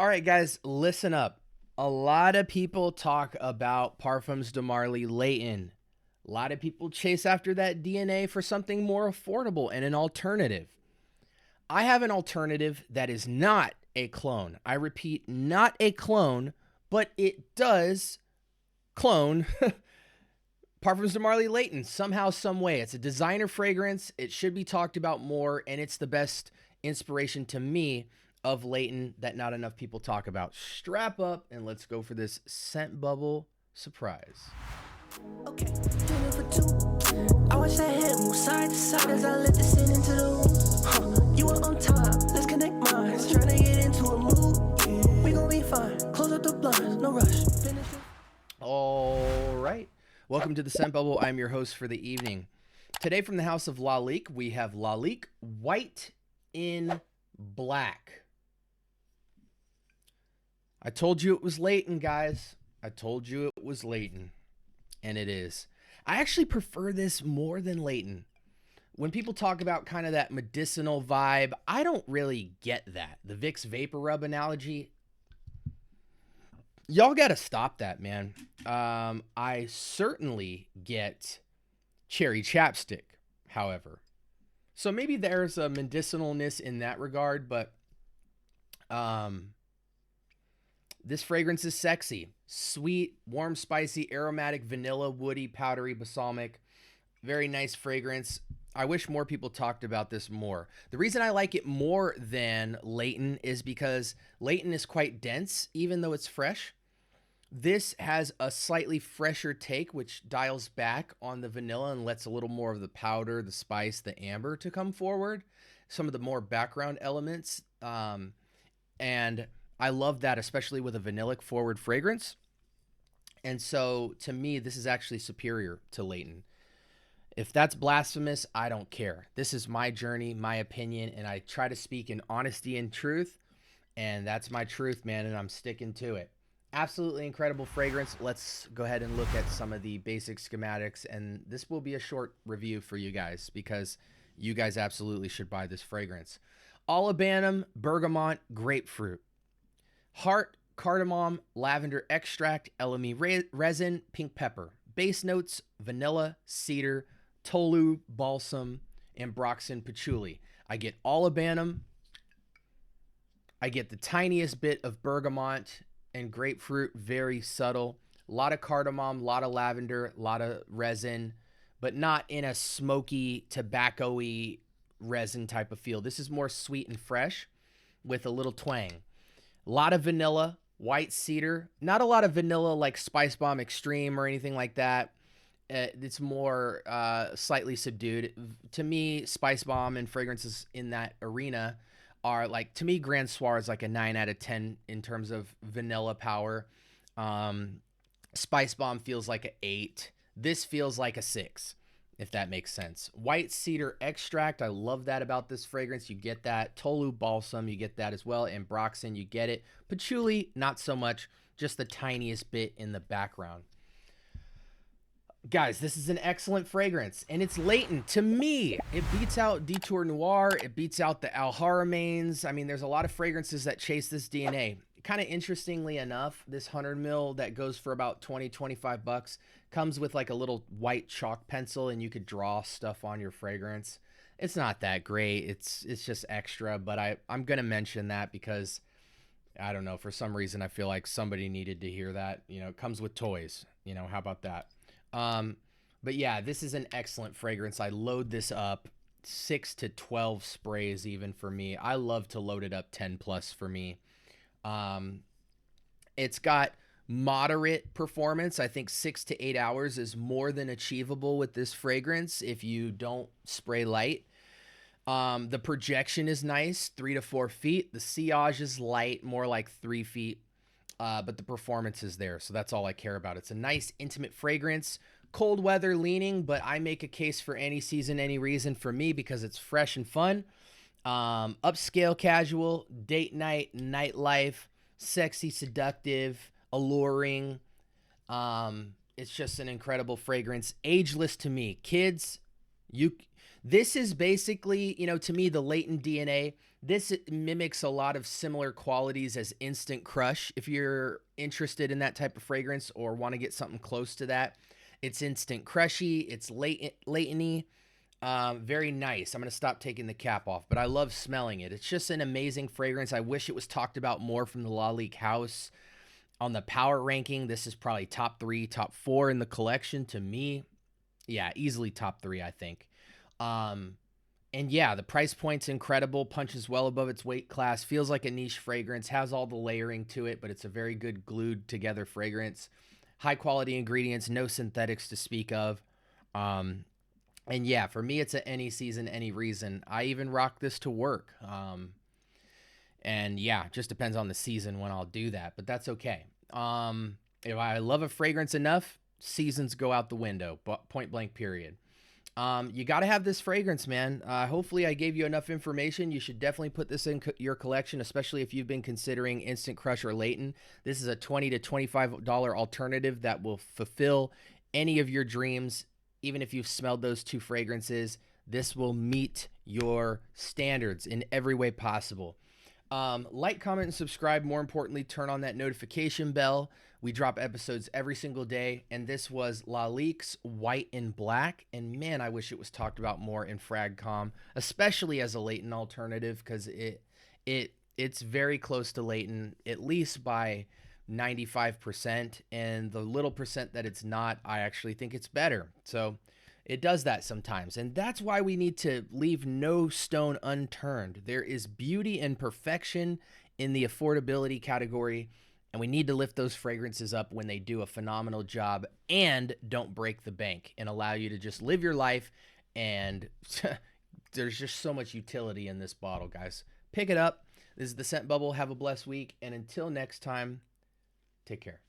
All right, guys, listen up. A lot of people talk about Parfums de Marly Layton. A lot of people chase after that DNA for something more affordable and an alternative. I have an alternative that is not a clone. I repeat, not a clone, but it does clone Parfums de Marly Layton somehow, some way. It's a designer fragrance. It should be talked about more, and it's the best inspiration to me of Layton that not enough people talk about. Strap up and let's go for this scent bubble surprise. Okay, doing it for two. I watch that head move side to side as I let this in into the room. You were on time, let's connect minds. Trying to get into a mood. We gon' be fine. Close up the blinds, no rush. Finish it. All right. Welcome to the Scent Bubble. I'm your host for the evening. Today from the house of Lalique, we have Lalique White in Black. I told you it was Layton, guys. I told you it was Layton. And it is. I actually prefer this more than Layton. When people talk about kind of that medicinal vibe, I don't really get that. The Vicks Vapor Rub analogy, y'all got to stop that, man. I certainly get cherry chapstick, however. So maybe there's a medicinalness in that regard, but this fragrance is sexy. Sweet, warm, spicy, aromatic, vanilla, woody, powdery, balsamic. Very nice fragrance. I wish more people talked about this more. The reason I like it more than Layton is because Layton is quite dense, even though it's fresh. This has a slightly fresher take, which dials back on the vanilla and lets a little more of the powder, the spice, the amber to come forward. Some of the more background elements. And I love that, especially with a vanillic forward fragrance. And so to me, this is actually superior to Layton. If that's blasphemous, I don't care. This is my journey, my opinion, and I try to speak in honesty and truth. And that's my truth, man, and I'm sticking to it. Absolutely incredible fragrance. Let's go ahead and look at some of the basic schematics, and this will be a short review for you guys because you guys absolutely should buy this fragrance. Olibanum, bergamot, grapefruit. Heart, cardamom, lavender extract, elemi resin, pink pepper. Base notes, vanilla, cedar, tolu, balsam, ambroxan, patchouli. I get olibanum. I get the tiniest bit of bergamot and grapefruit, very subtle. A lot of cardamom, a lot of lavender, a lot of resin, but not in a smoky, tobacco-y resin type of feel. This is more sweet and fresh with a little twang. A lot of vanilla, white cedar. Not a lot of vanilla like Spice Bomb Extreme or anything like that. It's more slightly subdued. To me, Spice Bomb and fragrances in that arena are like, to me, Grand Soir is like a 9 out of 10 in terms of vanilla power. Spice Bomb feels like an 8. This feels like a 6, if that makes sense. White cedar extract, I love that about this fragrance. You get that. Tolu balsam, you get that as well. Ambroxan, you get it. Patchouli, not so much, just the tiniest bit in the background. Guys, this is an excellent fragrance, and it's Layton. To me, it beats out Detour Noir. It beats out the Al Haramains. I mean, there's a lot of fragrances that chase this DNA. Kind of interestingly enough, this 100 ml that goes for about 20, 25 bucks comes with like a little white chalk pencil, and you could draw stuff on your fragrance. It's not that great. It's just extra, but I'm going to mention that because, I don't know, for some reason I feel like somebody needed to hear that. You know, it comes with toys. You know, how about that? But yeah, this is an excellent fragrance. I load this up 6 to 12 sprays even for me. I love to load it up 10 plus for me. It's got moderate performance. I think 6 to 8 hours is more than achievable with this fragrance if you don't spray light. The projection is nice, 3 to 4 feet. The sillage is light, more like 3 feet. But the performance is there, so that's all I care about. It's a nice, intimate fragrance, cold weather leaning, but I make a case for any season, any reason for me because it's fresh and fun. Upscale casual, date night, nightlife, sexy, seductive, alluring. It's just an incredible fragrance. Ageless to me. Kids, This is basically, to me, the Layton DNA. This mimics a lot of similar qualities as Instant Crush. If you're interested in that type of fragrance or want to get something close to that, it's Instant Crushy. It's Layton-y. Very nice. I'm going to stop taking the cap off, but I love smelling it. It's just an amazing fragrance. I wish it was talked about more from the Lalique house. On the power ranking, this is probably top 3, top 4 in the collection to me. Yeah, easily top 3, I think. And yeah, the price point's incredible, punches well above its weight class, feels like a niche fragrance, has all the layering to it, but it's a very good glued together fragrance. High quality ingredients, no synthetics to speak of. And yeah, for me, it's a any season, any reason. I even rock this to work. And yeah, just depends on the season when I'll do that, but that's okay. If I love a fragrance enough, seasons go out the window, point blank period. You got to have this fragrance, man. Hopefully I gave you enough information. You should definitely put this in your collection, especially if you've been considering Instant Crush or Layton. This is a $20 to $25 alternative that will fulfill any of your dreams. Even if you've smelled those 2 fragrances, this will meet your standards in every way possible. Like, comment, and subscribe. More importantly, turn on that notification bell. We drop episodes every single day, and this was Lalique's White and Black. And man, I wish it was talked about more in FragCom, especially as a Layton alternative, because it's very close to Layton, at least by 95%. And the little percent that it's not, I actually think it's better. So it does that sometimes. And that's why we need to leave no stone unturned. There is beauty and perfection in the affordability category, and we need to lift those fragrances up when they do a phenomenal job and don't break the bank and allow you to just live your life. And there's just so much utility in this bottle, guys. Pick it up. This is the Scent Bubble. Have a blessed week. And until next time, take care.